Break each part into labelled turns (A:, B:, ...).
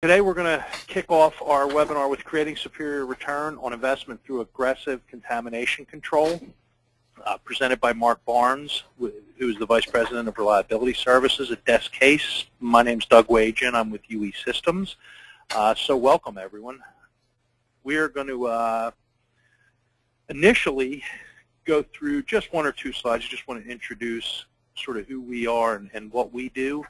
A: Today we're going to kick off our webinar with creating superior return on investment through aggressive contamination control, presented by Mark Barnes, who is the Vice President of Reliability Services at Desk Case. My name's Doug Wagen. I'm with UE Systems. So welcome, everyone. We are going to initially go through just one or two slides. I just want to introduce sort of who we are and what we do.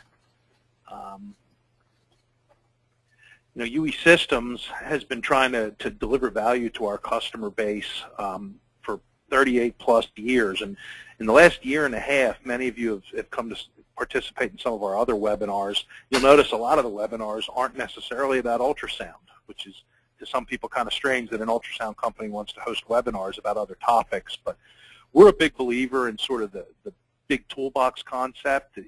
A: UE Systems has been trying to deliver value to our customer base for 38 plus years, and in the last year and a half, many of you have come to participate in some of our other webinars. You'll notice a lot of the webinars aren't necessarily about ultrasound, which is to some people kind of strange that an ultrasound company wants to host webinars about other topics, but we're a big believer in sort of the big toolbox concept.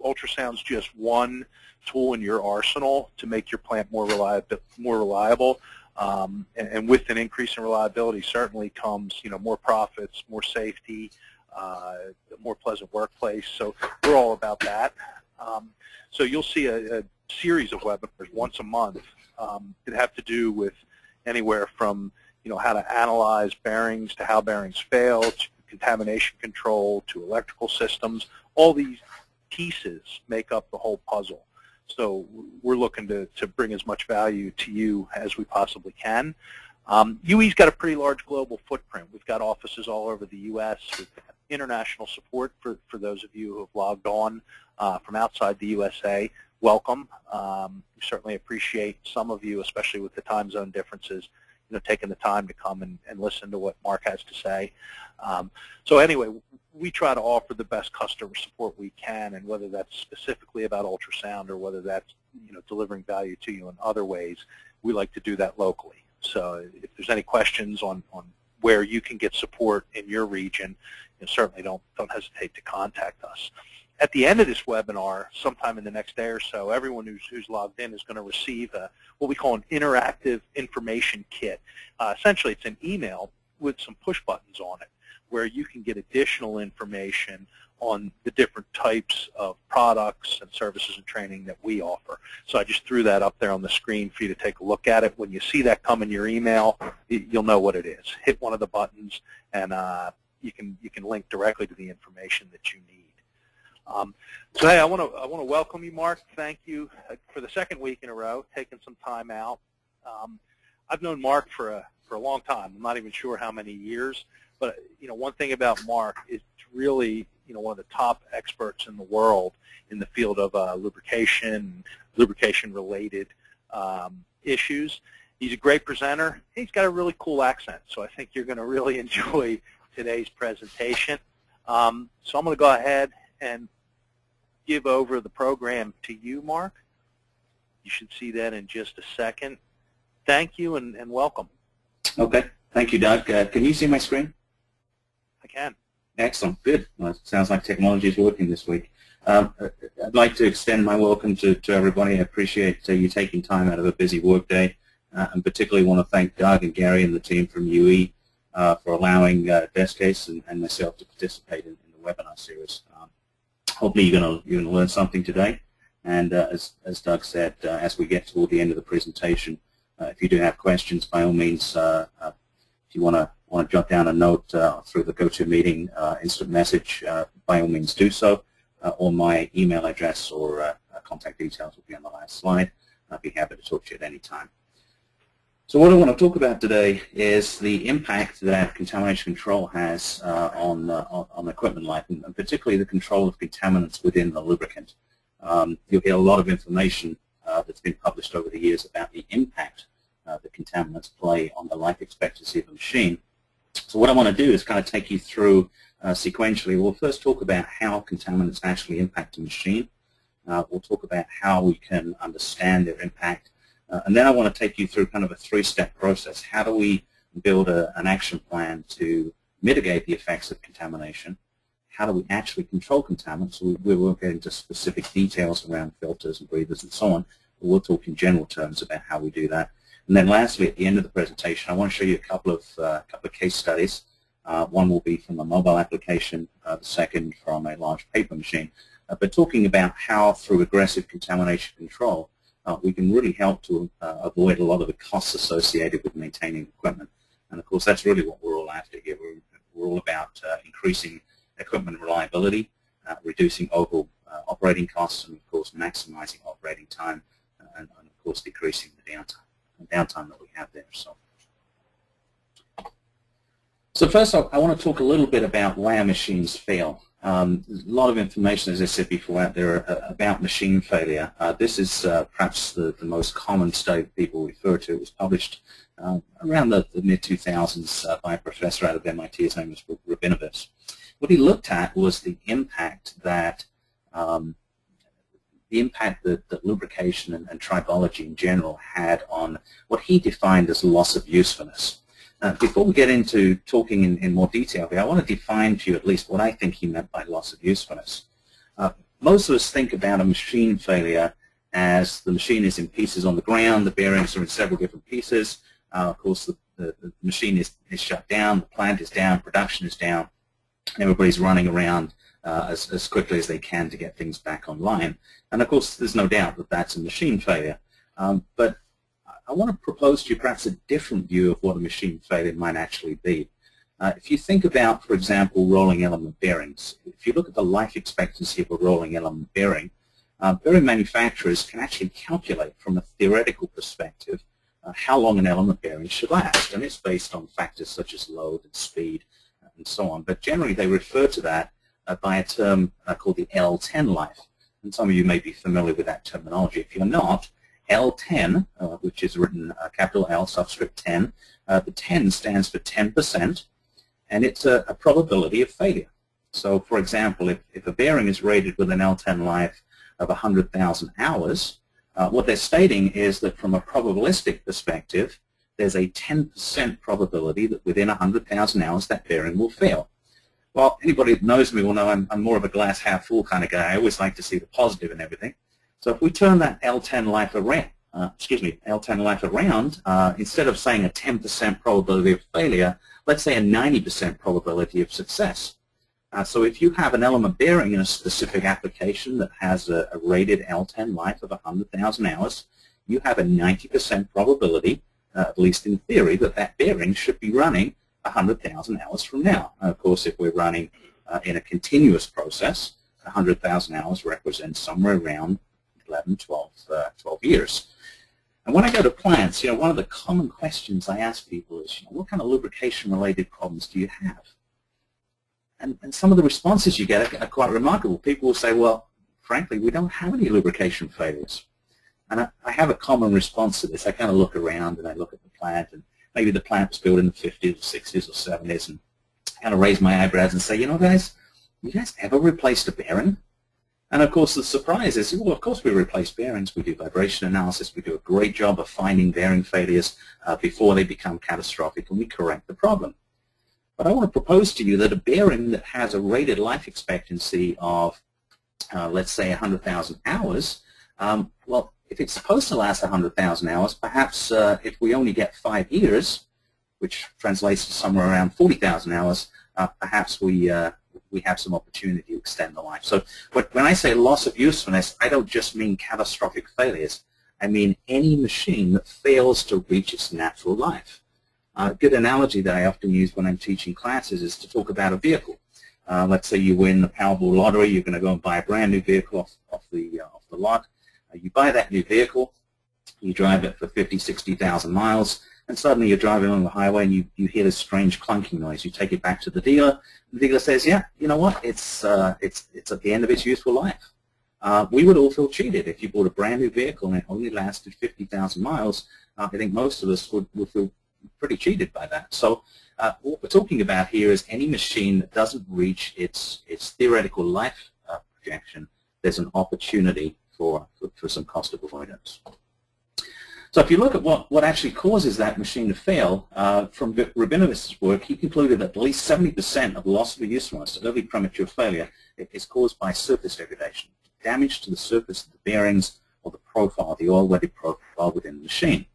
A: Ultrasound's just one tool in your arsenal to make your plant more reliable. And with an increase in reliability certainly comes, more profits, more safety, a more pleasant workplace. So we're all about that. So you'll see a series of webinars once a month that have to do with anywhere from, how to analyze bearings to how bearings fail, to contamination control, to electrical systems. All these pieces make up the whole puzzle. So we're looking to bring as much value to you as we possibly can. UE's got a pretty large global footprint. We've got offices all over the U.S. We've got international support for those of you who have logged on from outside the USA. Welcome. We certainly appreciate some of you, especially with the time zone differences, taking the time to come and listen to what Mark has to say. So anyway, we try to offer the best customer support we can, and whether that's specifically about ultrasound or whether that's delivering value to you in other ways, we like to do that locally. So if there's any questions on where you can get support in your region, certainly don't hesitate to contact us. At the end of this webinar, sometime in the next day or so, everyone who's logged in is going to receive what we call an interactive information kit. Essentially, it's an email with some push buttons on it where you can get additional information on the different types of products and services and training that we offer. So I just threw that up there on the screen for you to take a look at it. When you see that come in your email, you'll know what it is. Hit one of the buttons, and you can link directly to the information that you need. So hey, I want to welcome you, Mark. Thank you for the second week in a row, taking some time out. I've known Mark for a long time. I'm not even sure how many years, but one thing about Mark is really one of the top experts in the world in the field of lubrication-related issues. He's a great presenter. He's got a really cool accent, so I think you're going to really enjoy today's presentation. So I'm going to go ahead and give over the program to you, Mark. You should see that in just a second. Thank you and welcome.
B: Okay. Thank you, Doug. Can you see my screen?
A: I can.
B: Excellent. Good. Well, it sounds like technology is working this week. I'd like to extend my welcome to everybody. I appreciate you taking time out of a busy workday, and particularly want to thank Doug and Gary and the team from UE for allowing Desk Case and myself to participate in the webinar series. Hopefully you're going to learn something today, and as Doug said, as we get toward the end of the presentation, if you do have questions, by all means, if you want to jot down a note through the GoToMeeting instant message, by all means do so, or my email address or contact details will be on the last slide. I'd be happy to talk to you at any time. So what I want to talk about today is the impact that contamination control has on equipment life, and particularly the control of contaminants within the lubricant. You'll get a lot of information that's been published over the years about the impact that contaminants play on the life expectancy of a machine. So what I want to do is kind of take you through sequentially. We'll first talk about how contaminants actually impact a machine. We'll talk about how we can understand their impact. And then I want to take you through kind of a three-step process. How do we build an action plan to mitigate the effects of contamination? How do we actually control contaminants? So we won't get into specific details around filters and breathers and so on, but we'll talk in general terms about how we do that. And then lastly, at the end of the presentation, I want to show you a couple of case studies. One will be from a mobile application, the second from a large paper machine. But talking about how, through aggressive contamination control, we can really help to avoid a lot of the costs associated with maintaining equipment. And of course, that's really what we're all after here. We're all about increasing equipment reliability, reducing overall operating costs, and of course, maximizing operating time, and of course, decreasing the downtime that we have there. So first, I want to talk a little bit about why our machines fail. There's a lot of information, as I said before, out there about machine failure. This is perhaps the most common study people refer to. It was published around the mid-2000s by a professor out of MIT. His name was Rabinovich. What he looked at was the impact that lubrication and tribology in general had on what he defined as loss of usefulness. Before we get into talking in more detail here, I want to define for you at least what I think he meant by loss of usefulness. Most of us think about a machine failure as the machine is in pieces on the ground, the bearings are in several different pieces. Of course, the machine is shut down, the plant is down, production is down, and everybody's running around as quickly as they can to get things back online. And of course, there's no doubt that that's a machine failure. But I want to propose to you perhaps a different view of what a machine failure might actually be. If you think about, for example, rolling element bearings, if you look at the life expectancy of a rolling element bearing, bearing manufacturers can actually calculate from a theoretical perspective how long an element bearing should last, and it's based on factors such as load and speed and so on. But generally, they refer to that by a term called the L10 life, and some of you may be familiar with that terminology. If you're not, L10, which is written capital L subscript 10, the 10 stands for 10%, and it's a probability of failure. So, for example, if a bearing is rated with an L10 life of 100,000 hours, what they're stating is that from a probabilistic perspective, there's a 10% probability that within 100,000 hours that bearing will fail. Well, anybody that knows me will know I'm more of a glass half full kind of guy. I always like to see the positive in everything. So if we turn that L10 life around, instead of saying a 10% probability of failure, let's say a 90% probability of success. So if you have an element bearing in a specific application that has a rated L10 life of 100,000 hours, you have a 90% probability, at least in theory, that that bearing should be running 100,000 hours from now. Of course, if we're running in a continuous process, 100,000 hours represents somewhere around 11, 12 years. And when I go to plants, one of the common questions I ask people is, what kind of lubrication-related problems do you have? And some of the responses you get are quite remarkable. People will say, well, frankly, we don't have any lubrication failures. And I have a common response to this. I kind of look around and I look at the plant, and maybe the plant was built in the 50s or 60s or 70s, and kind of raise my eyebrows and say, guys, you guys ever replaced a bearing? And of course, the surprise is, well, of course we replace bearings. We do vibration analysis. We do a great job of finding bearing failures before they become catastrophic, and we correct the problem. But I want to propose to you that a bearing that has a rated life expectancy of, let's say, 100,000 hours, well, if it's supposed to last 100,000 hours, perhaps if we only get 5 years, which translates to somewhere around 40,000 hours, perhaps we have some opportunity to extend the life. So when I say loss of usefulness, I don't just mean catastrophic failures. I mean any machine that fails to reach its natural life. A good analogy that I often use when I'm teaching classes is to talk about a vehicle. Let's say you win the Powerball lottery. You're going to go and buy a brand new vehicle off the lot. You buy that new vehicle. You drive it for 50, 60,000 miles. And suddenly you're driving along the highway and you hear this strange clunking noise. You take it back to the dealer. The dealer says, yeah, you know what? It's at the end of its useful life. We would all feel cheated if you bought a brand new vehicle and it only lasted 50,000 miles. I think most of us would feel pretty cheated by that. So what we're talking about here is any machine that doesn't reach its theoretical life projection, there's an opportunity for some cost avoidance. So if you look at what actually causes that machine to fail, from Rabinovich's work, he concluded that at least 70% of loss of usefulness, early premature failure, is caused by surface degradation, damage to the surface of the bearings or the profile, the oil-wetted profile within the machine.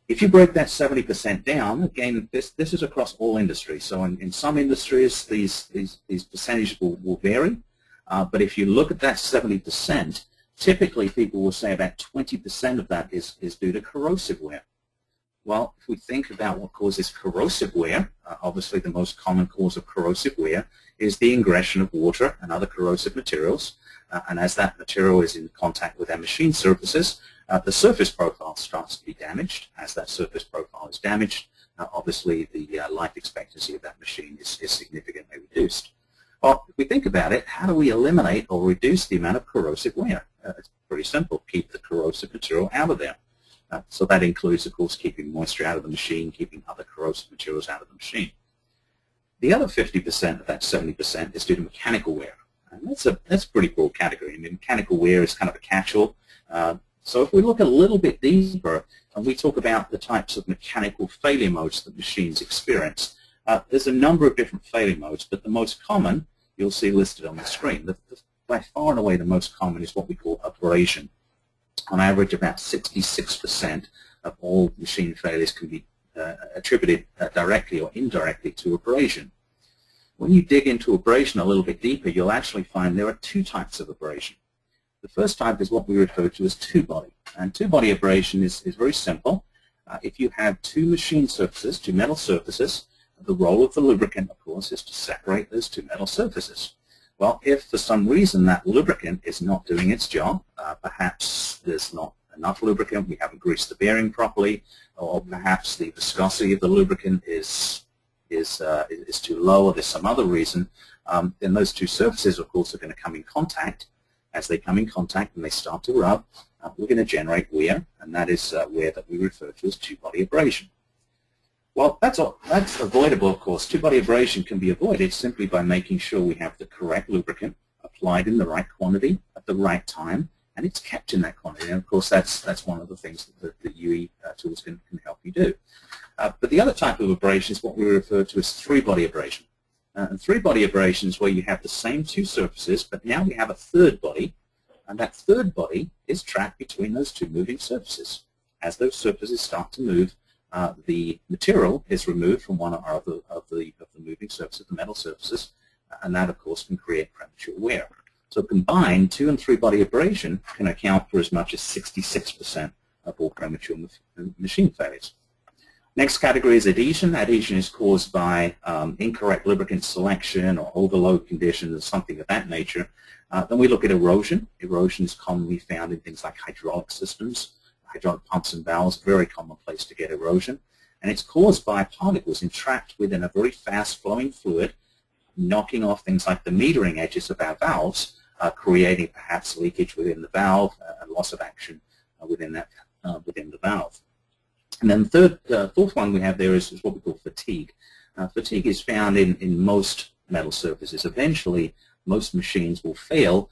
B: If you break that 70% down, again, this is across all industries. So in some industries, these percentages will vary. But if you look at that 70%, Typically, people will say about 20% of that is due to corrosive wear. Well, if we think about what causes corrosive wear, obviously the most common cause of corrosive wear is the ingression of water and other corrosive materials. And as that material is in contact with our machine surfaces, the surface profile starts to be damaged. As that surface profile is damaged, obviously the life expectancy of that machine is significantly reduced. Well, if we think about it, how do we eliminate or reduce the amount of corrosive wear? It's pretty simple. Keep the corrosive material out of there. So that includes, of course, keeping moisture out of the machine, keeping other corrosive materials out of the machine. The other 50% of that 70% is due to mechanical wear. And that's a pretty broad category. I mean, mechanical wear is kind of a catch-all. So if we look a little bit deeper and we talk about the types of mechanical failure modes that machines experience, there's a number of different failure modes, but the most common you'll see listed on the screen. By far and away the most common is what we call abrasion. On average, about 66% of all machine failures can be attributed directly or indirectly to abrasion. When you dig into abrasion a little bit deeper, you'll actually find there are two types of abrasion. The first type is what we refer to as two-body. And two-body abrasion is very simple. If you have two machine surfaces, two metal surfaces, the role of the lubricant, of course, is to separate those two metal surfaces. Well, if for some reason that lubricant is not doing its job, perhaps there's not enough lubricant, we haven't greased the bearing properly, or perhaps the viscosity of the lubricant is too low, or there's some other reason, then those two surfaces, of course, are going to come in contact. As they come in contact and they start to rub, we're going to generate wear, and that is wear that we refer to as two-body abrasion. Well, that's avoidable, of course. Two-body abrasion can be avoided simply by making sure we have the correct lubricant applied in the right quantity at the right time, and it's kept in that quantity. And of course, that's one of the things that the UE tools can help you do. But the other type of abrasion is what we refer to as three-body abrasion. And three-body abrasion is where you have the same two surfaces, but now we have a third body, and that third body is trapped between those two moving surfaces. As those surfaces start to move, the material is removed from one or other of the moving surfaces, the metal surfaces, and that, of course, can create premature wear. So combined, two- and three-body abrasion can account for as much as 66% of all premature machine failures. Next category is adhesion. Adhesion is caused by incorrect lubricant selection or overload conditions or something of that nature. Then we look at erosion. Erosion is commonly found in things like hydraulic systems. Hydraulic pumps and valves, very common place to get erosion. And it's caused by particles entrapped within a very fast-flowing fluid, knocking off things like the metering edges of our valves, creating perhaps leakage within the valve, and loss of action within the valve. And then the fourth one we have there is what we call fatigue. Fatigue is found in most metal surfaces. Eventually, most machines will fail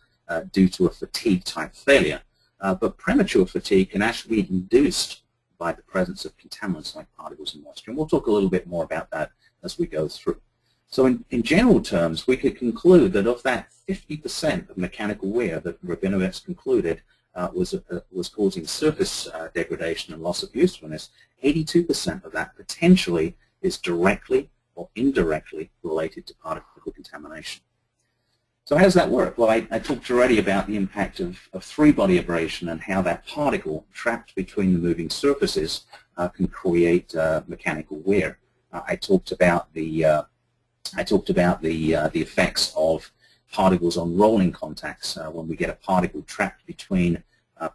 B: due to a fatigue-type failure. But premature fatigue can actually be induced by the presence of contaminants like particles and moisture. And we'll talk a little bit more about that as we go through. So in general terms, we could conclude that of that 50% of mechanical wear that Rabinovitz concluded was causing surface degradation and loss of usefulness, 82% of that potentially is directly or indirectly related to particle contamination. So how does that work? Well, I talked already about the impact of three-body abrasion and how that particle trapped between the moving surfaces can create mechanical wear. I talked about the effects of particles on rolling contacts. When we get a particle trapped between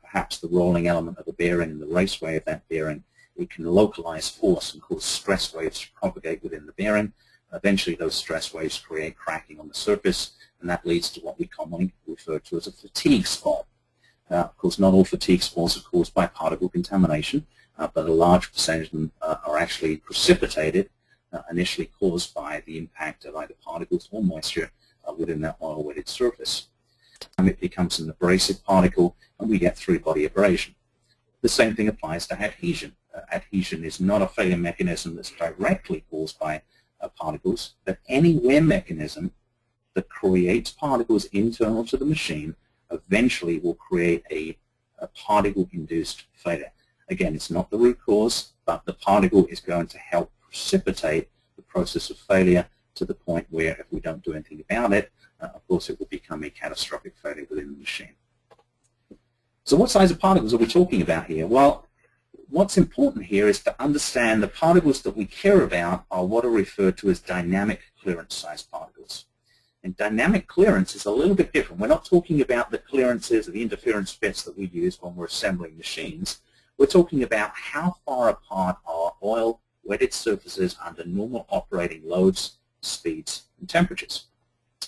B: perhaps the rolling element of a bearing and the raceway of that bearing, it can localize force and cause stress waves to propagate within the bearing. Eventually, those stress waves create cracking on the surface, and that leads to what we commonly refer to as a fatigue spot. Of course, not all fatigue spots are caused by particle contamination, but a large percentage of them are actually precipitated, initially caused by the impact of either particles or moisture within that oil-wetted surface. It becomes an abrasive particle, and we get three-body abrasion. The same thing applies to adhesion. Adhesion is not a failure mechanism that's directly caused by particles, but any wear mechanism that creates particles internal to the machine eventually will create a particle-induced failure. Again, it's not the root cause, but the particle is going to help precipitate the process of failure to the point where if we don't do anything about it, of course it will become a catastrophic failure within the machine. So what size of particles are we talking about here? Well, what's important here is to understand the particles that we care about are what are referred to as dynamic clearance size particles. And dynamic clearance is a little bit different. We're not talking about the clearances or the interference bits that we use when we're assembling machines. We're talking about how far apart are oil wetted surfaces under normal operating loads, speeds, and temperatures.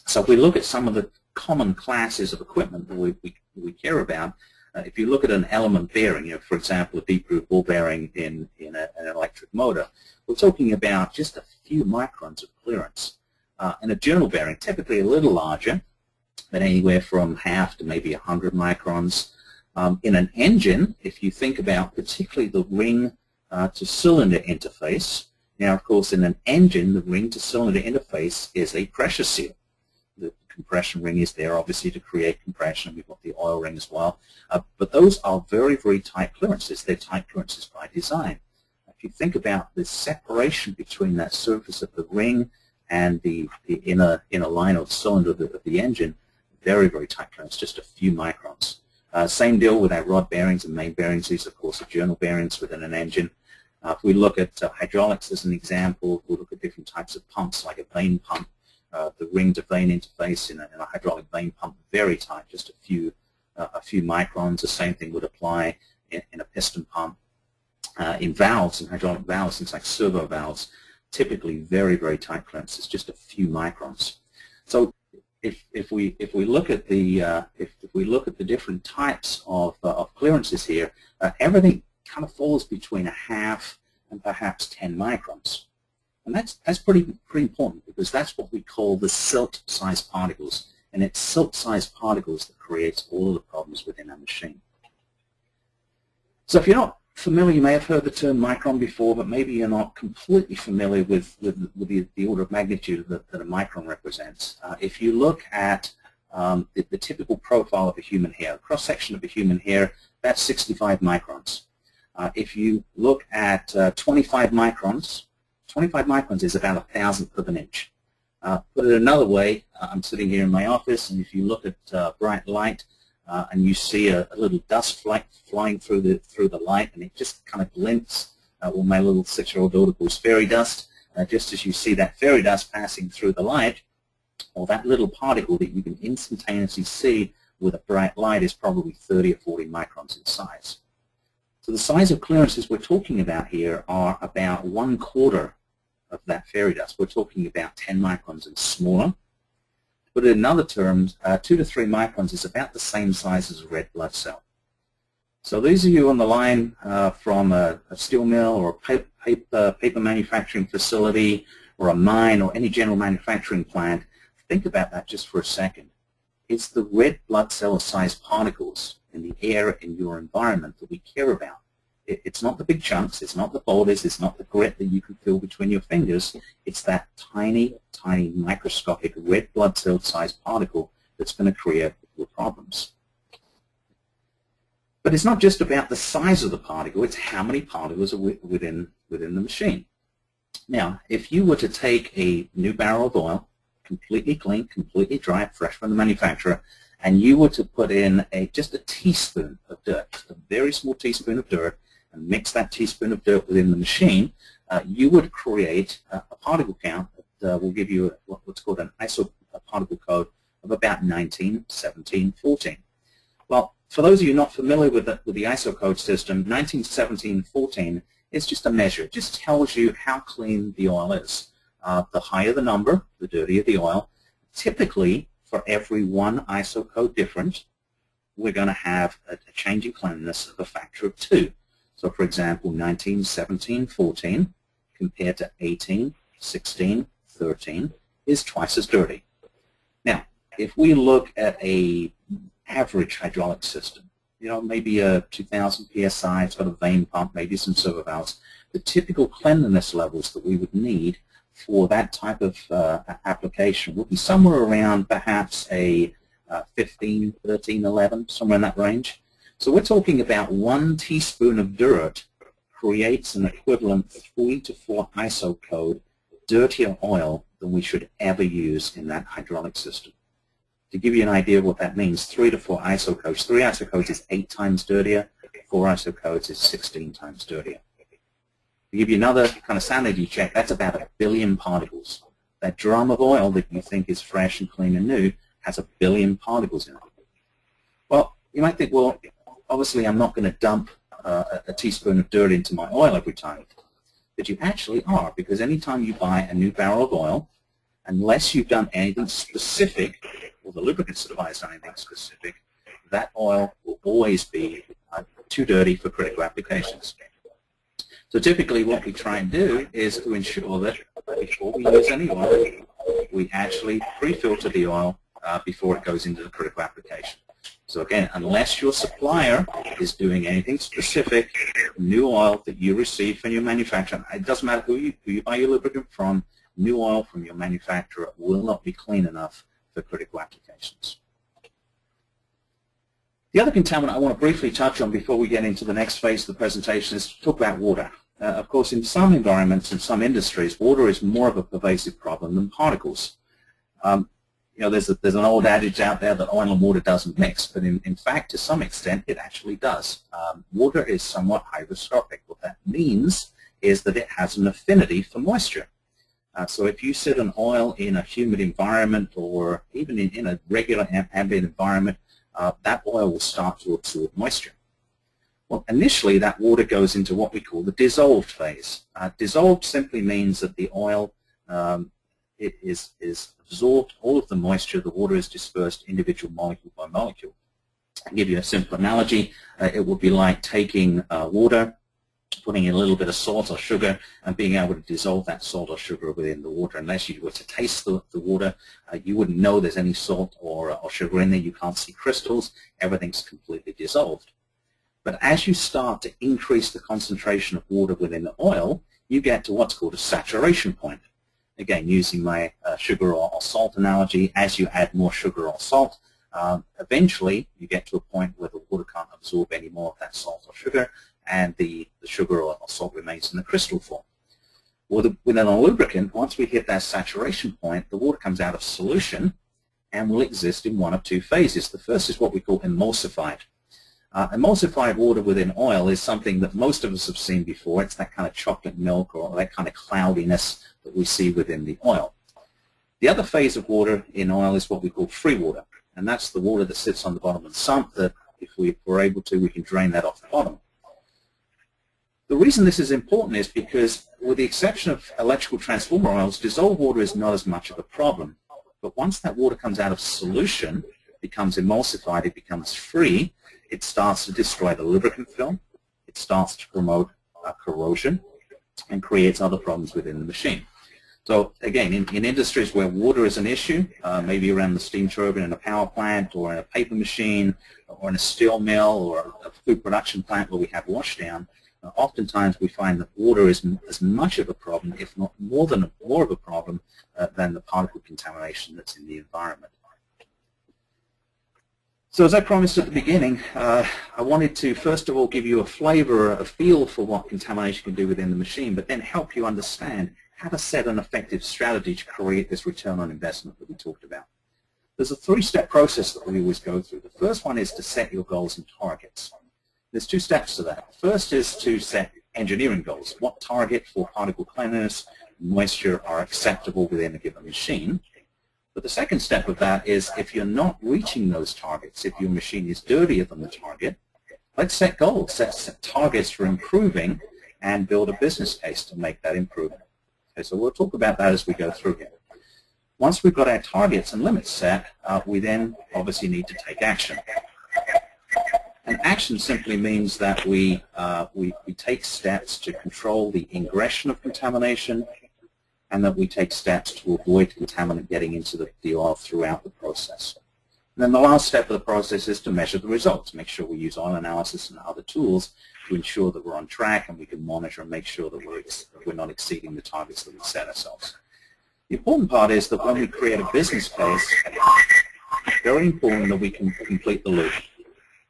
B: So if we look at some of the common classes of equipment that we care about, if you look at an element bearing, for example, a deep groove ball bearing in an electric motor, we're talking about just a few microns of clearance. And a journal bearing, typically a little larger, but anywhere from half to maybe 100 microns. In an engine, if you think about particularly the ring to cylinder interface, now of course in an engine, the ring to cylinder interface is a pressure seal. The compression ring is there obviously to create compression. We've got the oil ring as well. But those are very, very tight clearances. They're tight clearances by design. If you think about the separation between that surface of the ring and the inner line of the cylinder of the engine, very, very tight clearance, just a few microns. Same deal with our rod bearings and main bearings. These, of course, are journal bearings within an engine. If we look at hydraulics as an example, we look at different types of pumps, like a vane pump. The ring-to-vane interface in a hydraulic vane pump, very tight, just a few microns. The same thing would apply in a piston pump. In valves, in hydraulic valves, things like servo valves, typically very, very tight clearances, just a few microns. So if we look at the different types of clearances here, everything kind of falls between a half and perhaps 10 microns. And that's pretty important, because that's what we call the silt-sized particles, and it's silt-sized particles that creates all of the problems within our machine. So if you're not familiar, you may have heard the term micron before, but maybe you're not completely familiar with the order of magnitude that a micron represents. If you look at the typical profile of a human hair, cross-section of a human hair, that's 65 microns. If you look at 25 microns, 25 microns is about 1,000th of an inch. Put it another way, I'm sitting here in my office, and if you look at bright light, and you see a little dust flying through the light, and it just kind of glints. Well, my little 6-year-old daughter calls fairy dust. Just as you see that fairy dust passing through the light, or that little particle that you can instantaneously see with a bright light is probably 30 or 40 microns in size. So the size of clearances we're talking about here are about 1/4 of that fairy dust. We're talking about 10 microns and smaller. But in other terms, 2 to 3 microns is about the same size as a red blood cell. So these of you on the line from a steel mill or a paper manufacturing facility or a mine or any general manufacturing plant, think about that just for a second. It's the red blood cell sized particles in the air in your environment that we care about. It's not the big chunks, it's not the boulders, it's not the grit that you can feel between your fingers. It's that tiny, tiny microscopic red blood cell sized particle that's going to create the problems. But it's not just about the size of the particle, it's how many particles are within the machine. Now, if you were to take a new barrel of oil, completely clean, completely dry, fresh from the manufacturer, and you were to put in just a teaspoon of dirt, just a very small teaspoon of dirt, and mix that teaspoon of dirt within the machine, you would create a particle count that will give you what's called an ISO particle code of about 19, 17, 14. Well, for those of you not familiar with the ISO code system, 19, 17, 14 is just a measure. It just tells you how clean the oil is. The higher the number, the dirtier the oil. Typically, for every one ISO code difference, we're going to have a change in cleanliness of a factor of 2. So, for example, 19, 17, 14 compared to 18, 16, 13 is twice as dirty. Now, if we look at a average hydraulic system, maybe a 2,000 psi, it's got a vane pump, maybe some servo valves, the typical cleanliness levels that we would need for that type of application would be somewhere around perhaps a 15, 13, 11, somewhere in that range. So we're talking about 1 teaspoon of dirt creates an equivalent 3 to 4 ISO code dirtier oil than we should ever use in that hydraulic system. To give you an idea of what that means, 3 to 4 ISO codes. 3 ISO codes is 8 times dirtier. 4 ISO codes is 16 times dirtier. To give you another kind of sanity check, that's about 1 billion particles. That drum of oil that you think is fresh and clean and new has 1 billion particles in it. Well, you might think, well, obviously I'm not going to dump a teaspoon of dirt into my oil every time. But you actually are, because anytime you buy a new barrel of oil, unless you've done anything specific, or the lubricant supplier has done anything specific, that oil will always be too dirty for critical applications. So typically what we try and do is to ensure that before we use any oil, we actually pre-filter the oil before it goes into the critical application. So again, unless your supplier is doing anything specific, new oil that you receive from your manufacturer, it doesn't matter who you buy your lubricant from, new oil from your manufacturer will not be clean enough for critical applications. The other contaminant I want to briefly touch on before we get into the next phase of the presentation is to talk about water. Of course, in some environments, in some industries, water is more of a pervasive problem than particles. You know, there's an old adage out there that oil and water doesn't mix, but in fact, to some extent, it actually does. Water is somewhat hygroscopic. What that means is that it has an affinity for moisture. So if you sit an oil in a humid environment or even in a regular ambient environment, that oil will start to absorb moisture. Well, initially that water goes into what we call the dissolved phase. Dissolved simply means that the oil it is absorbed, all of the moisture, the water is dispersed individual molecule by molecule. I'll give you a simple analogy. It would be like taking water, putting in a little bit of salt or sugar, and being able to dissolve that salt or sugar within the water. Unless you were to taste the water, you wouldn't know there's any salt or sugar in there. You can't see crystals. Everything's completely dissolved. But as you start to increase the concentration of water within the oil, you get to what's called a saturation point. Again, using my sugar or salt analogy, as you add more sugar or salt, eventually you get to a point where the water can't absorb any more of that salt or sugar, and the sugar or salt remains in the crystal form. Well, within a lubricant, once we hit that saturation point, the water comes out of solution and will exist in one of two phases. The first is what we call emulsified. Emulsified water within oil is something that most of us have seen before. It's that kind of chocolate milk or that kind of cloudiness that we see within the oil. The other phase of water in oil is what we call free water, and that's the water that sits on the bottom of the sump that if we're able to, we can drain that off the bottom. The reason this is important is because, with the exception of electrical transformer oils, dissolved water is not as much of a problem. But once that water comes out of solution, becomes emulsified, it becomes free, it starts to destroy the lubricant film, it starts to promote corrosion, and creates other problems within the machine. So again, in industries where water is an issue, maybe around the steam turbine in a power plant, or in a paper machine, or in a steel mill, or a food production plant where we have washdown, oftentimes we find that water is as much of a problem, if not more of a problem, than the particle contamination that's in the environment. So as I promised at the beginning, I wanted to first of all give you a flavor, a feel for what contamination can do within the machine, but then help you understand how to set an effective strategy to create this return on investment that we talked about. There's a three-step process that we always go through. The first one is to set your goals and targets. There's two steps to that. First is to set engineering goals. What target for particle cleanliness, moisture are acceptable within a given machine? But the second step of that is, if you're not reaching those targets, if your machine is dirtier than the target, let's set goals, set targets for improving, and build a business case to make that improvement. Okay, so we'll talk about that as we go through here. Once we've got our targets and limits set, we then obviously need to take action. And action simply means that we take steps to control the ingression of contamination, and that we take steps to avoid contaminant getting into the oil throughout the process. And then the last step of the process is to measure the results, make sure we use oil analysis and other tools to ensure that we're on track and we can monitor and make sure that we're not exceeding the targets that we set ourselves. The important part is that when we create a business case, it's very important that we can complete the loop.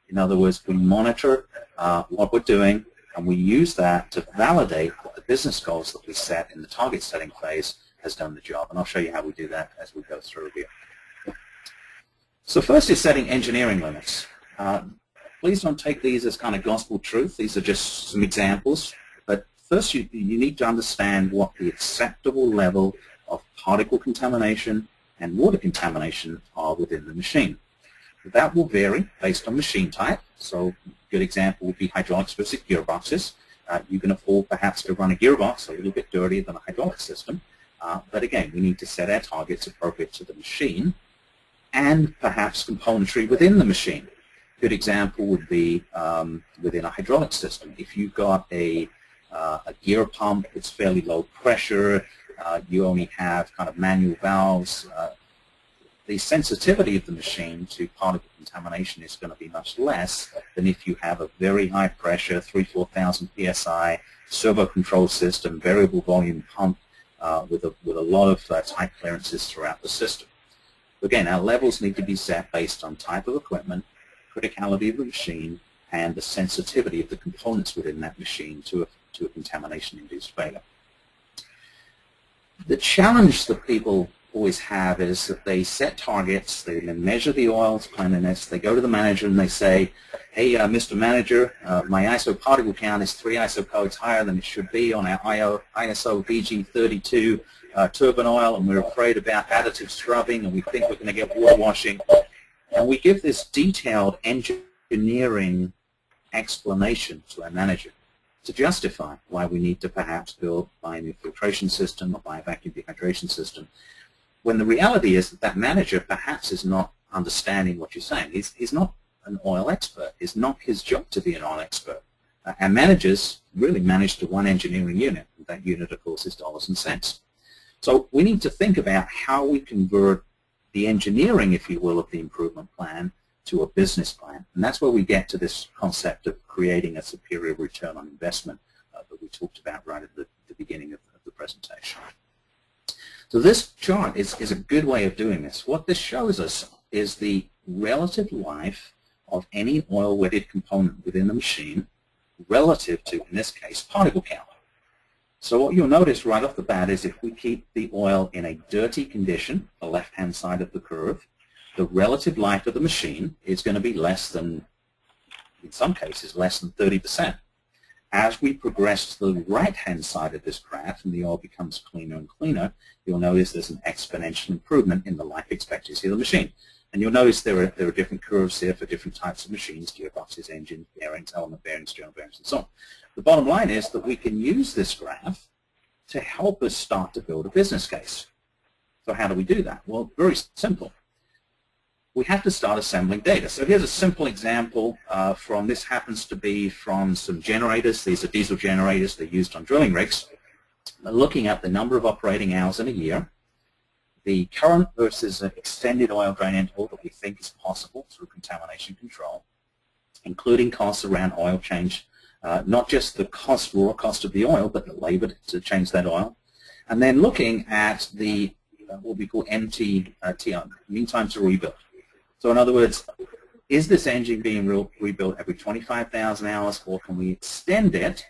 B: In other words, we monitor what we're doing, and we use that to validate that the business goals that we set in the target setting phase has done the job. And I'll show you how we do that as we go through here. So first is setting engineering limits. Please don't take these as kind of gospel truth. These are just some examples. But first you need to understand what the acceptable level of particle contamination and water contamination are within the machine. That will vary based on machine type. So a good example would be hydraulics versus gearboxes. You can afford perhaps to run a gearbox a little bit dirtier than a hydraulic system. But again, we need to set our targets appropriate to the machine and perhaps componentry within the machine. A good example would be within a hydraulic system. If you've got a gear pump, it's fairly low pressure, you only have kind of manual valves, the sensitivity of the machine to particle contamination is going to be much less than if you have a very high pressure, 3,000-4,000 psi, servo control system, variable volume pump with a lot of tight clearances throughout the system. Again, our levels need to be set based on type of equipment, criticality of the machine, and the sensitivity of the components within that machine to a contamination-induced failure. The challenge that people always have is that they set targets, they measure the oil's cleanliness, they go to the manager and they say, hey, Mr. Manager, my ISO particle count is 3 ISO codes higher than it should be on our ISO VG32 turbine oil, and we're afraid about additive scrubbing, and we think we're going to get water washing. And we give this detailed engineering explanation to our manager to justify why we need to perhaps buy a new filtration system or buy a vacuum dehydration system, when the reality is that that manager perhaps is not understanding what you're saying. He's not an oil expert. It's not his job to be an oil expert. Our managers really manage to one engineering unit, and that unit, of course, is dollars and cents. So we need to think about how we convert the engineering, if you will, of the improvement plan to a business plan. And that's where we get to this concept of creating a superior return on investment that we talked about right at the beginning of the presentation. So this chart is a good way of doing this. What this shows us is the relative life of any oil-wetted component within the machine relative to, in this case, particle count. So what you'll notice right off the bat is if we keep the oil in a dirty condition, the left-hand side of the curve, the relative life of the machine is going to be less than, in some cases, less than 30%. As we progress to the right-hand side of this graph and the oil becomes cleaner and cleaner, you'll notice there's an exponential improvement in the life expectancy of the machine. And you'll notice there are different curves here for different types of machines, gearboxes, engines, bearings, element bearings, journal bearings, and so on. The bottom line is that we can use this graph to help us start to build a business case. So how do we do that? Well, very simple. We have to start assembling data. So here's a simple example this happens to be from some generators. These are diesel generators. They're used on drilling rigs. We're looking at the number of operating hours in a year, the current versus extended oil drain interval that we think is possible through contamination control, including costs around oil change, not just the raw cost of the oil, but the labor to change that oil, and then looking at the what we call MTTR, mean time to rebuild. So in other words, is this engine being rebuilt every 25,000 hours, or can we extend it?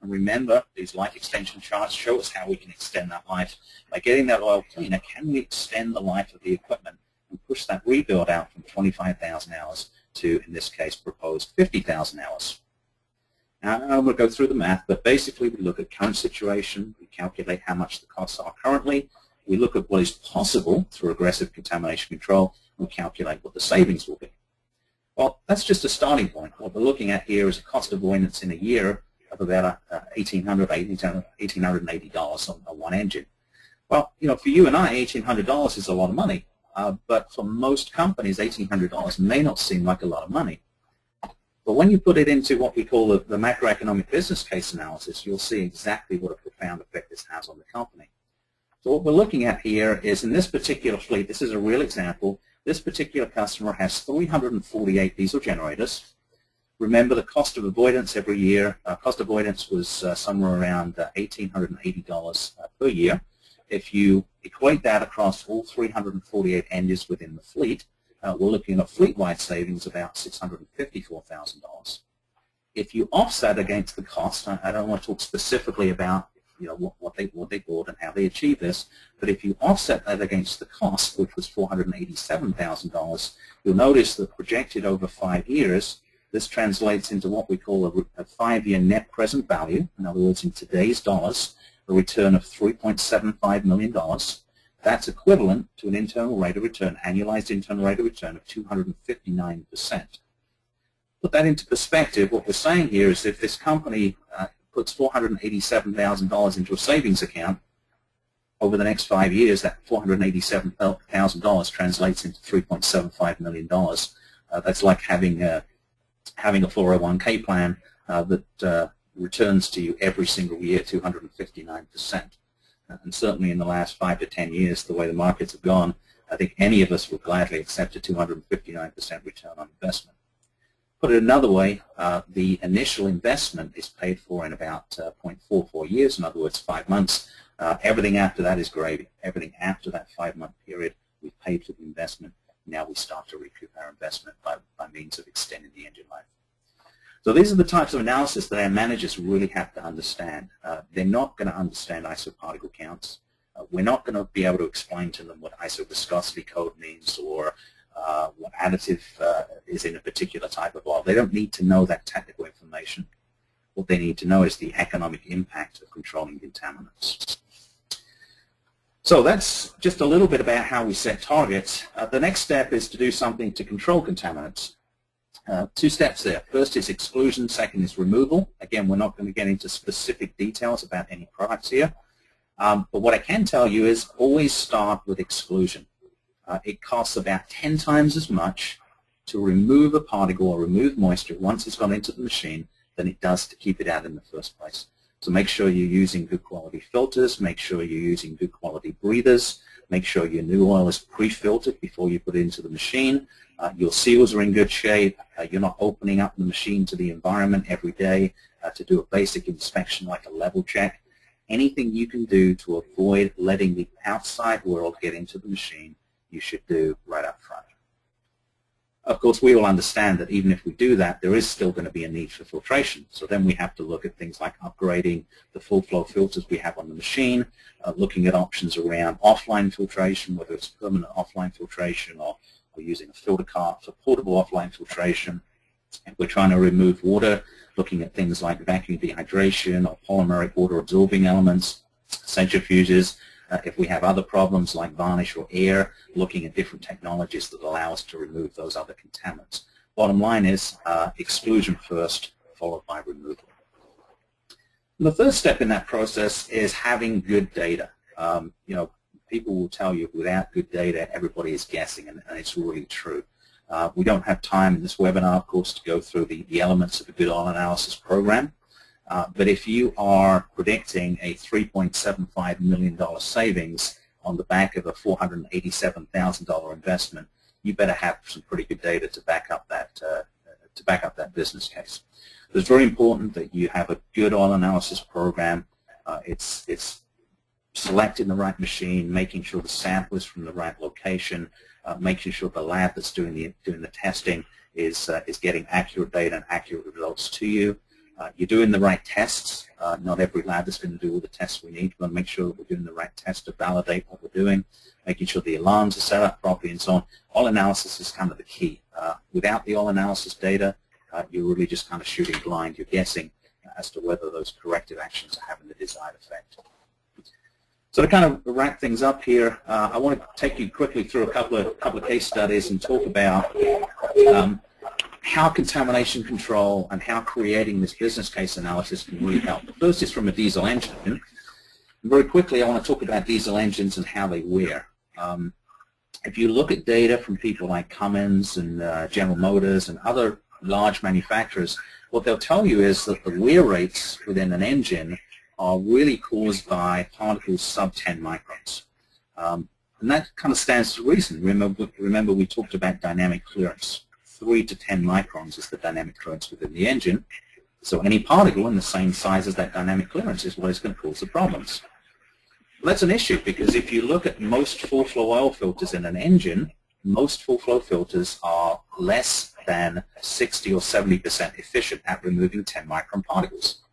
B: And remember, these life extension charts show us how we can extend that life. By getting that oil cleaner, can we extend the life of the equipment and push that rebuild out from 25,000 hours to, in this case, proposed 50,000 hours? Now, I'm going to go through the math, but basically we look at current situation, we calculate how much the costs are currently, we look at what is possible through aggressive contamination control, and we calculate what the savings will be. Well, that's just a starting point. What we're looking at here is a cost avoidance in a year of about $1,880 on one engine. Well, you know, for you and I, $1,800 is a lot of money, but for most companies, $1,800 may not seem like a lot of money. But when you put it into what we call the macroeconomic business case analysis, you'll see exactly what a profound effect this has on the company. So what we're looking at here is in this particular fleet, this is a real example, this particular customer has 348 diesel generators. Remember the cost of avoidance every year, cost avoidance was somewhere around $1,880 per year. If you equate that across all 348 engines within the fleet, we're looking at fleet-wide savings of about $654,000. If you offset against the cost, I don't want to talk specifically about what they bought and how they achieved this. But if you offset that against the cost, which was $487,000, you'll notice that projected over 5 years, this translates into what we call a 5-year net present value. In other words, in today's dollars, a return of $3.75 million. That's equivalent to an internal rate of return, annualized internal rate of return of 259%. Put that into perspective, what we're saying here is if this company puts $487,000 into a savings account, over the next 5 years, that $487,000 translates into $3.75 million. That's like having a 401k plan that returns to you every single year 259%. And certainly in the last 5 to 10 years, the way the markets have gone, I think any of us would gladly accept a 259% return on investment. Put it another way, the initial investment is paid for in about 0.44 years, in other words, 5 months. Everything after that is gravy. Everything after that 5-month period, we've paid for the investment. Now we start to recoup our investment by means of extending the engine life. So these are the types of analysis that our managers really have to understand. They're not going to understand isoparticle counts. We're not going to be able to explain to them what isoviscosity code means or what additive is in a particular type of oil. They don't need to know that technical information. What they need to know is the economic impact of controlling contaminants. So that's just a little bit about how we set targets. The next step is to do something to control contaminants. 2 steps there. First is exclusion, second is removal. Again, we're not going to get into specific details about any products here. But what I can tell you is always start with exclusion. It costs about 10 times as much to remove a particle or remove moisture once it's gone into the machine than it does to keep it out in the first place. So make sure you're using good quality filters, make sure you're using good quality breathers, make sure your new oil is pre-filtered before you put it into the machine. Your seals are in good shape. You're not opening up the machine to the environment every day to do a basic inspection like a level check. Anything you can do to avoid letting the outside world get into the machine, you should do right up front. Of course, we all understand that even if we do that, there is still going to be a need for filtration. So then we have to look at things like upgrading the full flow filters we have on the machine, looking at options around offline filtration, whether it's permanent offline filtration or using a filter cart for portable offline filtration. If we're trying to remove water, looking at things like vacuum dehydration or polymeric water absorbing elements, centrifuges. If we have other problems like varnish or air, looking at different technologies that allow us to remove those other contaminants. Bottom line is exclusion first, followed by removal. And the first step in that process is having good data. People will tell you without good data, everybody is guessing, and it's really true. We don't have time in this webinar, of course, to go through the elements of a good oil analysis program. But if you are predicting a $3.75 million savings on the back of a $487,000 investment, you better have some pretty good data to back up that business case. It's very important that you have a good oil analysis program. It's selecting the right machine, making sure the sample is from the right location, making sure the lab that's doing the testing is getting accurate data and accurate results to you. You're doing the right tests. Not every lab is going to do all the tests we need. We want to make sure that we're doing the right tests to validate what we're doing, making sure the alarms are set up properly and so on. Oil analysis is kind of the key. Without the oil analysis data, you're really just kind of shooting blind. You're guessing as to whether those corrective actions are having the desired effect. So to kind of wrap things up here, I want to take you quickly through a couple of case studies and talk about how contamination control and how creating this business case analysis can really help. The first is from a diesel engine. And very quickly, I want to talk about diesel engines and how they wear. If you look at data from people like Cummins and General Motors and other large manufacturers, what they'll tell you is that the wear rates within an engine are really caused by particles sub 10 microns. And that kind of stands to reason. Remember we talked about dynamic clearance. 3 to 10 microns is the dynamic clearance within the engine. So any particle in the same size as that dynamic clearance is what is going to cause the problems. Well, that's an issue because if you look at most full flow oil filters in an engine, most full flow filters are less than 60 or 70% efficient at removing 10 micron particles.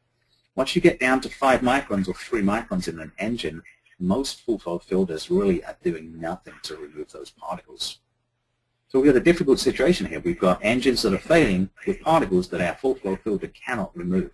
B: Once you get down to 5 microns or 3 microns in an engine, most full flow filters really are doing nothing to remove those particles. So we've got a difficult situation here. We've got engines that are failing with particles that our full flow filter cannot remove.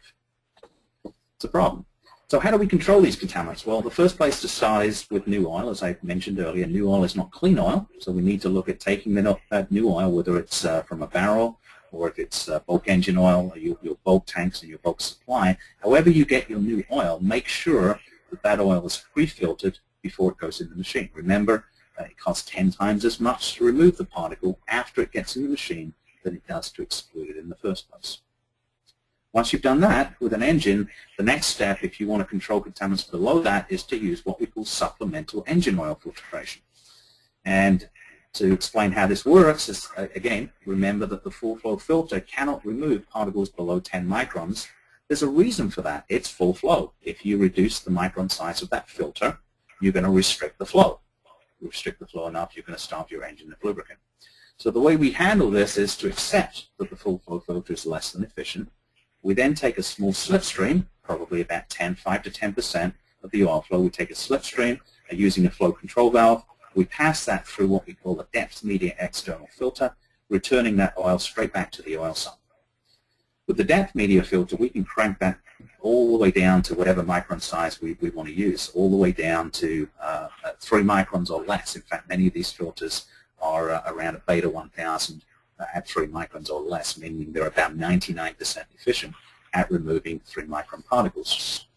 B: It's a problem. So how do we control these contaminants? Well, the first place to start is with new oil. As I mentioned earlier, new oil is not clean oil, so we need to look at taking that new oil, whether it's from a barrel or if it's bulk engine oil, or your bulk tanks and your bulk supply. However you get your new oil, make sure that that oil is pre-filtered before it goes in the machine. Remember, it costs 10 times as much to remove the particle after it gets in the machine than it does to exclude it in the first place. Once you've done that with an engine, the next step, if you want to control contaminants below that, is to use what we call supplemental engine oil filtration. And to explain how this works is, again, remember that the full flow filter cannot remove particles below 10 microns. There's a reason for that. It's full flow. If you reduce the micron size of that filter, you're going to restrict the flow. If you restrict the flow enough, you're going to starve your engine of lubricant. So the way we handle this is to accept that the full flow filter is less than efficient. We then take a small slipstream, probably about 5 to 10% of the oil flow. We take a slipstream using a flow control valve. We pass that through what we call a depth media external filter, returning that oil straight back to the oil sump. With the depth media filter, we can crank that all the way down to whatever micron size we want to use, all the way down to 3 microns or less. In fact, many of these filters are around a beta 1000 at 3 microns or less, meaning they're about 99% efficient at removing 3 micron particles.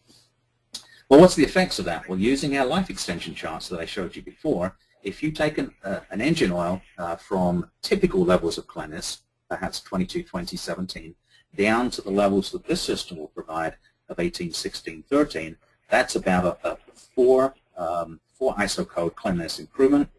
B: Well, what's the effects of that? Well, using our life extension charts that I showed you before, if you take an engine oil from typical levels of cleanness, perhaps 22, 20, 17, down to the levels that this system will provide of 18, 16, 13, that's about a 4 ISO code cleanliness improvement.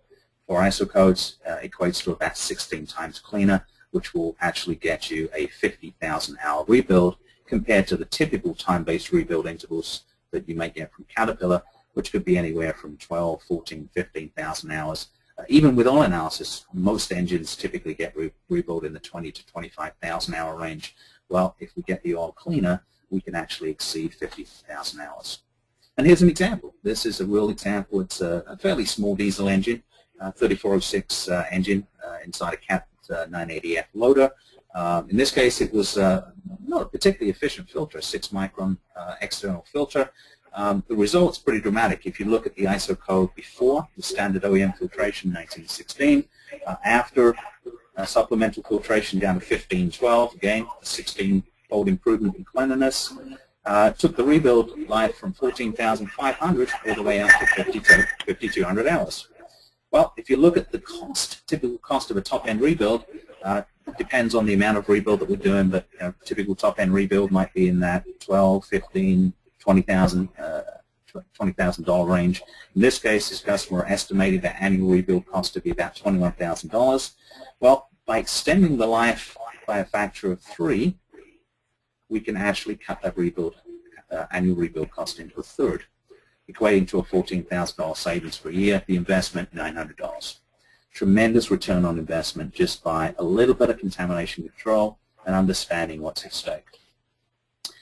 B: 4 ISO codes equates to about 16 times cleaner, which will actually get you a 50,000 hour rebuild compared to the typical time-based rebuild intervals that you may get from Caterpillar, which could be anywhere from 12, 14, 15,000 hours. Even with oil analysis, most engines typically get rebuilt in the 20 to 25,000 hour range. Well, if we get the oil cleaner, we can actually exceed 50,000 hours. And here's an example. This is a real example. It's a fairly small diesel engine, 3406 engine inside a Cat 980F loader. In this case, it was not a particularly efficient filter, a 6 micron external filter. The result's pretty dramatic. If you look at the ISO code before, the standard OEM filtration 1916, after supplemental filtration down to 1512, again, a 16-fold improvement in cleanliness. Took the rebuild life from 14,500 all the way out to 5,200 hours. Well, if you look at the cost, typical cost of a top-end rebuild, it depends on the amount of rebuild that we're doing, but typical top-end rebuild might be in that $12,000, $15,000, $20,000 range. In this case, this customer estimated that annual rebuild cost to be about $21,000. Well, by extending the life by a factor of 3, we can actually cut that rebuild annual rebuild cost into a third, equating to a $14,000 savings per year. The investment, $900. Tremendous return on investment just by a little bit of contamination control and understanding what's at stake.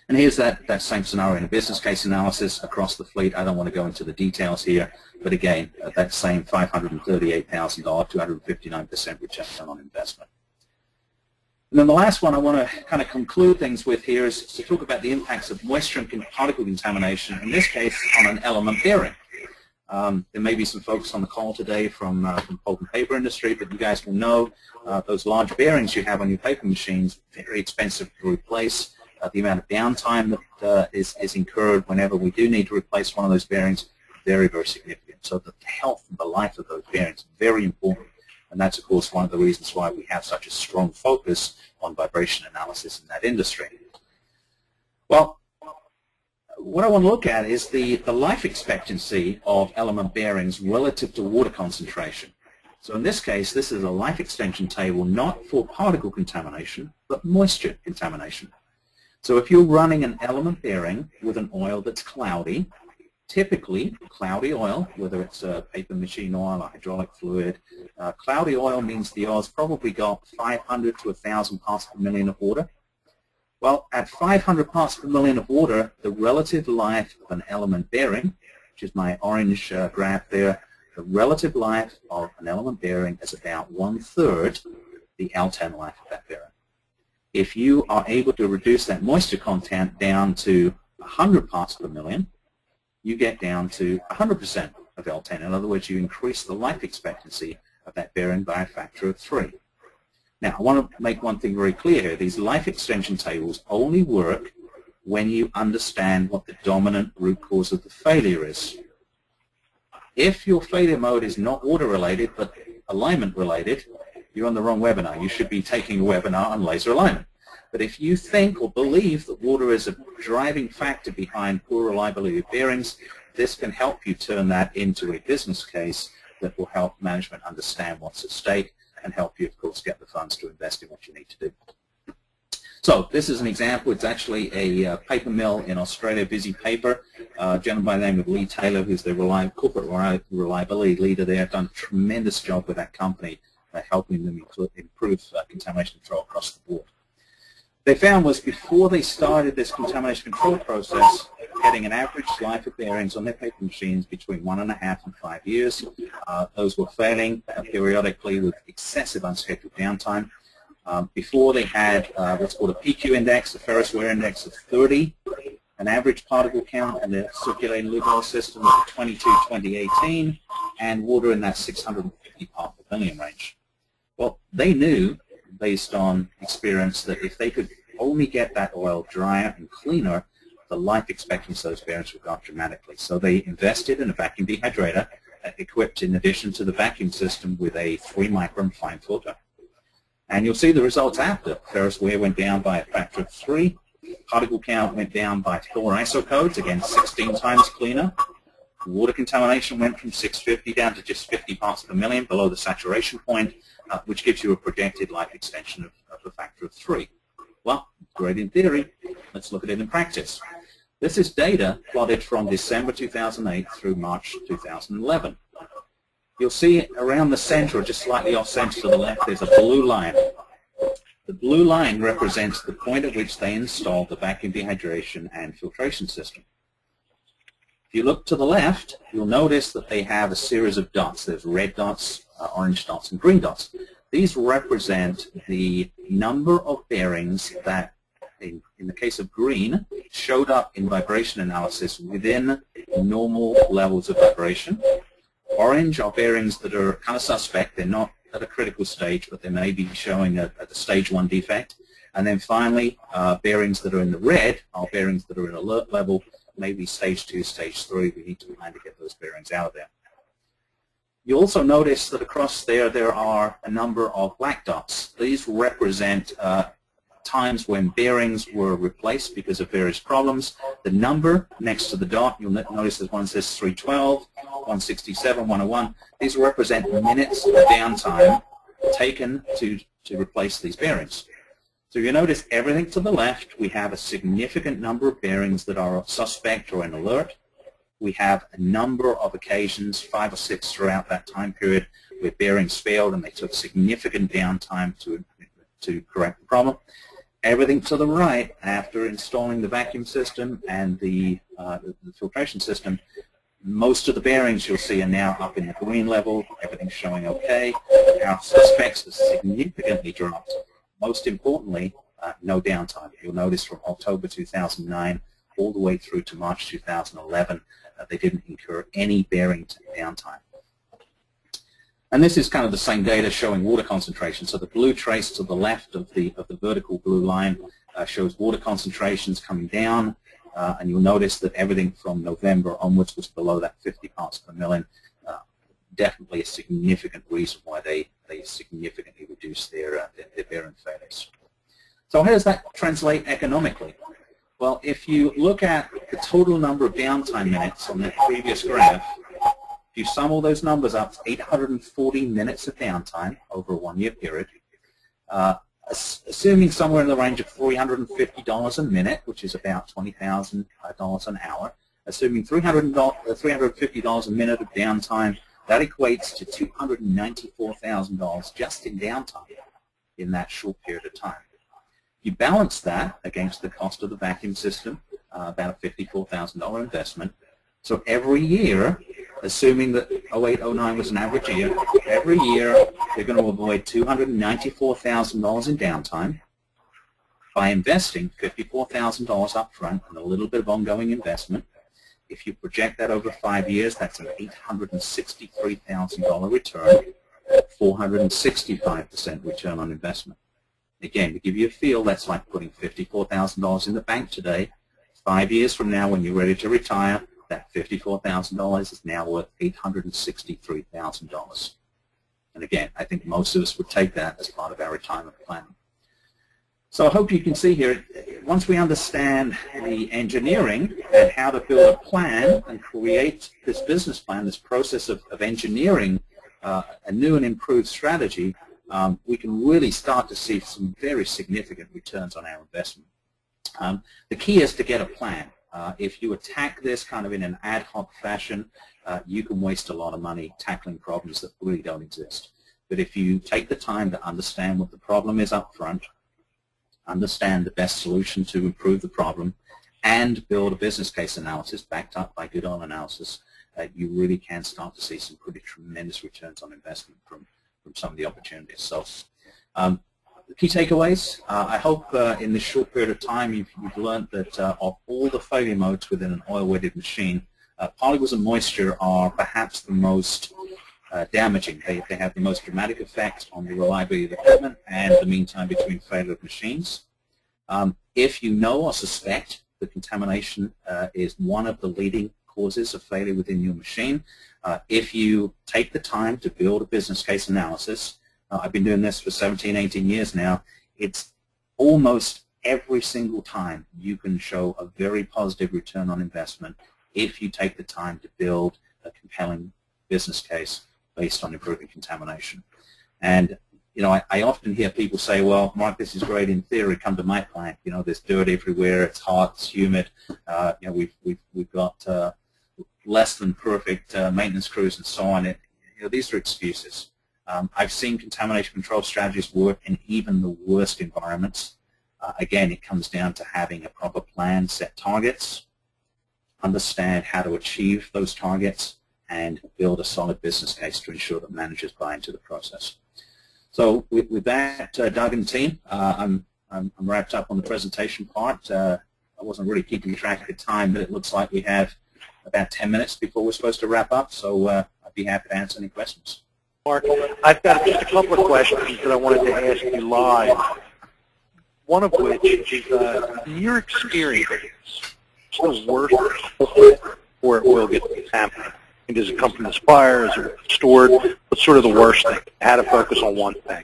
B: And here's that same scenario in a business case analysis across the fleet. I don't want to go into the details here, but again, that same $538,000, 259% return on investment. And then the last one I want to kind of conclude things with here is to talk about the impacts of moisture and particle contamination, in this case on an element bearing. There may be some folks on the call today from pulp and paper industry, but you guys will know those large bearings you have on your paper machines, very expensive to replace. The amount of downtime that is incurred whenever we do need to replace one of those bearings, very, very significant. So the health and the life of those bearings is very important. And that's, of course, one of the reasons why we have such a strong focus on vibration analysis in that industry. Well, what I want to look at is the life expectancy of element bearings relative to water concentration. So in this case, this is a life extension table not for particle contamination, but moisture contamination. So if you're running an element bearing with an oil that's cloudy, typically cloudy oil, whether it's a paper machine oil or hydraulic fluid, cloudy oil means the oil's probably got 500 to 1,000 parts per million of water. Well, at 500 parts per million of water, the relative life of an element bearing, which is my orange graph there, the relative life of an element bearing is about 1/3 the L10 life of that bearing. If you are able to reduce that moisture content down to 100 parts per million, you get down to 100% of L10. In other words, you increase the life expectancy of that bearing by a factor of 3. Now, I want to make one thing very clear here. These life extension tables only work when you understand what the dominant root cause of the failure is. If your failure mode is not water-related but alignment-related, you're on the wrong webinar. You should be taking a webinar on laser alignment. But if you think or believe that water is a driving factor behind poor reliability of bearings, this can help you turn that into a business case that will help management understand what's at stake and help you, of course, get the funds to invest in what you need to do. So this is an example. It's actually a paper mill in Australia, busy paper. A gentleman by the name of Lee Taylor, who's the corporate reliability leader there, done a tremendous job with that company, helping them improve contamination control across the board. They found was before they started this contamination control process, getting an average life of bearings on their paper machines between 1.5 and 5 years. Those were failing periodically with excessive unscheduled downtime. Before they had what's called a PQ index, a ferrous wear index of 30, an average particle count in the circulating lube oil system of 22, 2018, and water in that 650 part per million range. Well, they knew, based on experience, that if they could only get that oil drier and cleaner, the life expectancy of those bearings would go up dramatically. So they invested in a vacuum dehydrator equipped, in addition to the vacuum system, with a 3-micron fine filter. And you'll see the results after. Ferrous wear went down by a factor of 3. Particle count went down by 4 ISO codes, again 16 times cleaner. Water contamination went from 650 down to just 50 parts per million, below the saturation point, which gives you a projected life extension of a factor of 3. Well, great in theory. Let's look at it in practice. This is data plotted from December 2008 through March 2011. You'll see around the center, or just slightly off center to the left, there's a blue line. The blue line represents the point at which they installed the vacuum dehydration and filtration system. If you look to the left, you'll notice that they have a series of dots. There's red dots, orange dots, and green dots. These represent the number of bearings that, in the case of green, showed up in vibration analysis within normal levels of vibration. Orange are bearings that are kind of suspect. They're not at a critical stage, but they may be showing a stage 1 defect. And then finally, bearings that are in the red are bearings that are in alert level, maybe stage 2, stage 3. We need to plan to get those bearings out of there. You also notice that across there are a number of black dots. These represent times when bearings were replaced because of various problems. The number next to the dot, you'll notice that one says 312, 167, 101. These represent minutes of downtime taken to replace these bearings. So you notice everything to the left, we have a significant number of bearings that are suspect or in alert. We have a number of occasions, 5 or 6 throughout that time period, where bearings failed and they took significant downtime to correct the problem. Everything to the right, after installing the vacuum system and the filtration system, most of the bearings you'll see are now up in the green level. Everything's showing okay. Our suspects have significantly dropped. Most importantly, no downtime. You'll notice from October 2009 all the way through to March 2011, they didn't incur any bearing downtime. And this is kind of the same data showing water concentration. So the blue trace to the left of the vertical blue line shows water concentrations coming down, and you'll notice that everything from November onwards was below that 50 parts per million. Definitely a significant reason why they significantly reduced their bearing failures. So how does that translate economically? Well, if you look at the total number of downtime minutes on the previous graph, if you sum all those numbers up, 840 minutes of downtime over a 1-year period, assuming somewhere in the range of $350 a minute, which is about $20,000 an hour, assuming $350 a minute of downtime, that equates to $294,000 just in downtime in that short period of time. You balance that against the cost of the vacuum system, about a $54,000 investment. So every year, assuming that 08-09 was an average year, every year they're going to avoid $294,000 in downtime by investing $54,000 up front and a little bit of ongoing investment. If you project that over 5 years, that's an $863,000 return, 465% return on investment. Again, to give you a feel, that's like putting $54,000 in the bank today. 5 years from now, when you're ready to retire, that $54,000 is now worth $863,000. And again, I think most of us would take that as part of our retirement planning. So I hope you can see here, once we understand the engineering and how to build a plan and create this business plan, this process of engineering a new and improved strategy, we can really start to see some very significant returns on our investment. The key is to get a plan. If you attack this kind of in an ad hoc fashion, you can waste a lot of money tackling problems that really don't exist. But if you take the time to understand what the problem is up front, understand the best solution to improve the problem, and build a business case analysis backed up by good oil analysis, you really can start to see some pretty tremendous returns on investment from some of the opportunities. So the key takeaways, I hope in this short period of time you've learned that of all the failure modes within an oil-weighted machine, polymers and moisture are perhaps the most damaging. They have the most dramatic effect on the reliability of the equipment and the mean time between failure of machines. If you know or suspect that contamination is one of the leading causes of failure within your machine, if you take the time to build a business case analysis, I've been doing this for 17, 18 years now, it's almost every single time you can show a very positive return on investment if you take the time to build a compelling business case based on improving contamination. And you know, I often hear people say, well, Mark, this is great in theory, come to my plant. You know, there's dirt everywhere, it's hot, it's humid, you know, we've got less than perfect maintenance crews and so on. You know, these are excuses. I've seen contamination control strategies work in even the worst environments. Again, it comes down to having a proper plan, set targets, understand how to achieve those targets, and build a solid business case to ensure that managers buy into the process. So with that, Doug and team, I'm wrapped up on the presentation part. I wasn't really keeping track of the time, but it looks like we have about 10 minutes before we're supposed to wrap up, so I'd be happy to answer any questions.
A: Mark, I've got just a couple of questions that I wanted to ask you live, one of which is, in your experience, what's the worst where oil gets contaminated? Does it come from the supplier? Is it stored? What's sort of the worst thing? How to focus on one thing?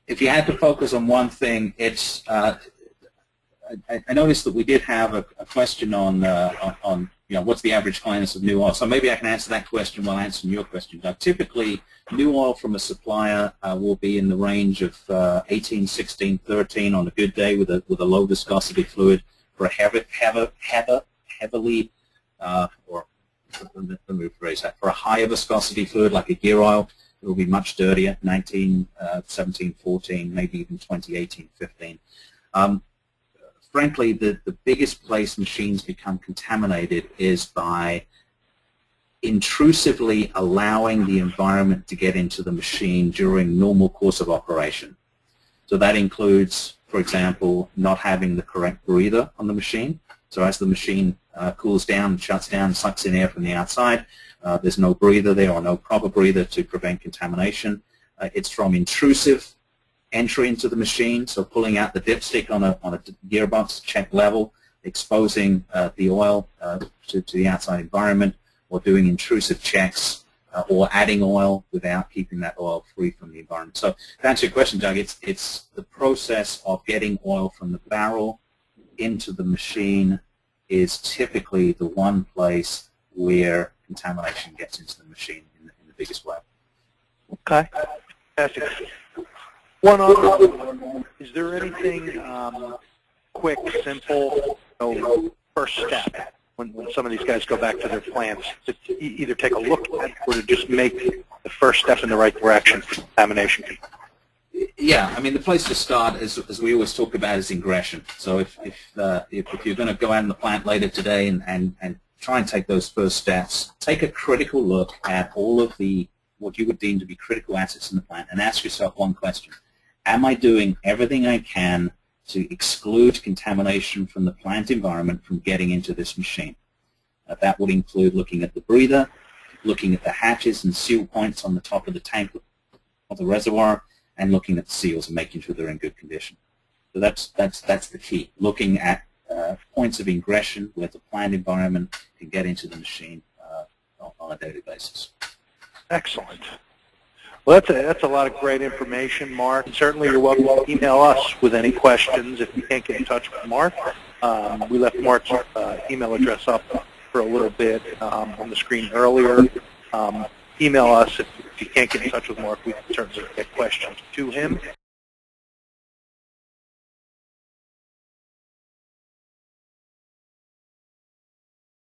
B: If you had to focus on one thing, it's I noticed that we did have a question on you know, what's the average cleanliness of new oil. So maybe I can answer that question while answering your question, Doug. Typically, new oil from a supplier will be in the range of 18, 16, 13 on a good day with a low viscosity fluid. For a heavily or let me rephrase that. For a higher viscosity fluid like a gear oil, it will be much dirtier, 19, 17, 14, maybe even 20, 18, 15. Frankly, the biggest place machines become contaminated is by intrusively allowing the environment to get into the machine during normal course of operation. So that includes, for example, not having the correct breather on the machine. So as the machine cools down, shuts down, sucks in air from the outside, there's no breather there or no proper breather to prevent contamination. It's from intrusive entry into the machine, so pulling out the dipstick on a gearbox to check level, exposing the oil to the outside environment, or doing intrusive checks, or adding oil without keeping that oil free from the environment. So to answer your question, Doug, it's the process of getting oil from the barrel into the machine is typically the one place where contamination gets into the machine in the biggest way.
A: Okay. Fantastic. One other, is there anything quick, simple, you know, first step when some of these guys go back to their plants to either take a look at or to just make the first step in the right direction for contamination control?
B: Yeah, I mean, the place to start, as we always talk about, is ingression. So if you're going to go out in the plant later today and try and take those first steps, take a critical look at all of what you would deem to be critical assets in the plant and ask yourself one question. Am I doing everything I can to exclude contamination from the plant environment from getting into this machine? That would include looking at the breather, looking at the hatches and seal points on the top of the tank of the reservoir, and looking at the seals and making sure they're in good condition. So that's the key, looking at points of ingression where the plant environment can get into the machine on a daily basis.
A: Excellent. Well, that's a lot of great information, Mark. And certainly you're welcome to email us with any questions if you can't get in touch with Mark. We left Mark's email address up for a little bit on the screen earlier. Email us if you can't get in touch with Mark. We can certainly get questions to him.